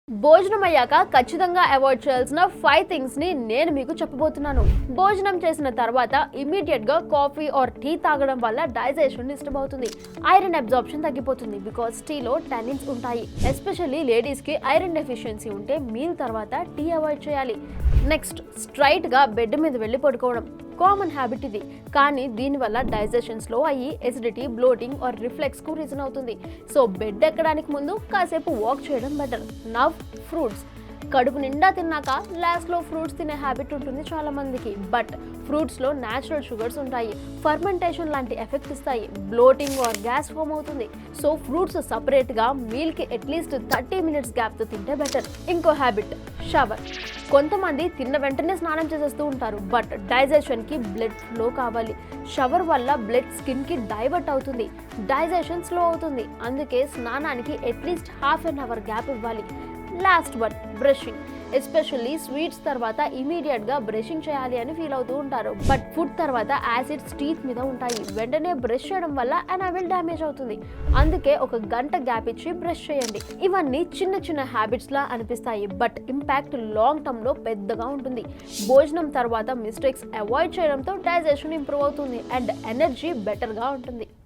భోజనం అయ్యాక ఖచ్చితంగా అవాయిడ్ చేయాల్సిన 5 థింగ్స్ ని నేను మీకు చెప్పబోతున్నాను. భోజనం చేసిన తర్వాత ఇమీడియట్ గా కాఫీ ఆర్ టీ తాగడం వల్ల డైజెషన్ డిస్టర్బ్ అవుతుంది. ఐరన్ అబ్జార్ప్షన్ తగ్గిపోతుంది బికాస్ టీలో టానిన్స్ ఉంటాయి. ఎస్పెషల్లీ లేడీస్ కి ఐరన్ డెఫిషియన్సీ ఉంటే మీల్ తర్వాత టీ అవాయిడ్ చేయాలి. నెక్స్ట్, స్ట్రైట్ గా బెడ్ మీద వెళ్ళి పడుకోవడం. కామన్ హ్యాబిట్ ఇది, కానీ దీనివల్ల డైజెషన్ స్లో అయ్యి ఎసిడిటీ, బ్లోటింగ్ ఆర్ రిఫ్లెక్స్ కు రీజన్ అవుతుంది. సో బెడ్ ఎక్కడానికి ముందు కాసేపు వాక్ చేయడం బెటర్. Now fruits. కడుపు నిండా తిన్నాక లాస్ట్ లో ఫ్రూట్స్ తినే హ్యాబిట్ ఉంటుంది చాలా మందికి. బట్ ఫ్రూట్స్ లో న్యాచురల్ షుగర్స్ ఉంటాయి, ఫర్మెంటేషన్ లాంటి ఎఫెక్ట్ ఇస్తాయి, బ్లోటింగ్ ఆర్ గ్యాస్ ఫామ్ అవుతుంది. సో ఫ్రూట్స్ సపరేట్ గా మీల్ కి అట్లీస్ట్ 30 మినిట్స్ గ్యాప్ తో తింటే బెటర్. ఇంకో హ్యాబిట్, షవర్. కొంతమంది తిన్న వెంటనే స్నానం చేసేస్తూ ఉంటారు, బట్ డైజెషన్ కి బ్లడ్ ఫ్లో కావాలి. షవర్ వల్ల బ్లడ్ స్కిన్ కి డైవర్ట్ అవుతుంది, డైజెషన్ స్లో అవుతుంది. అందుకే స్నానానికి at least half an hour gap ఇవ్వాలి. Last but brushing. Especially sweets తర్వాత ఇమీడియట్ గా బ్రషింగ్ చేయాలి అని ఫీల్ అవుతూ ఉంటారు, బట్ ఫుడ్ తర్వాత యాసిడ్స్ టీత్ మీద ఉంటాయి. వెంటనే బ్రష్ చేయడం వల్ల ఎనామిల్ డ్యామేజ్ అవుతుంది. అందుకే ఒక గంట గ్యాప్ ఇచ్చి బ్రష్ చేయండి. ఇవన్నీ చిన్న చిన్న హ్యాబిట్స్ లా అనిపిస్తాయి, బట్ ఇంపాక్ట్ లాంగ్ టర్మ్ లో పెద్దగా ఉంటుంది. భోజనం తర్వాత మిస్టేక్స్ అవాయిడ్ చేయడంతో డైజెషన్ ఇంప్రూవ్ అవుతుంది అండ్ ఎనర్జీ బెటర్ గా ఉంటుంది.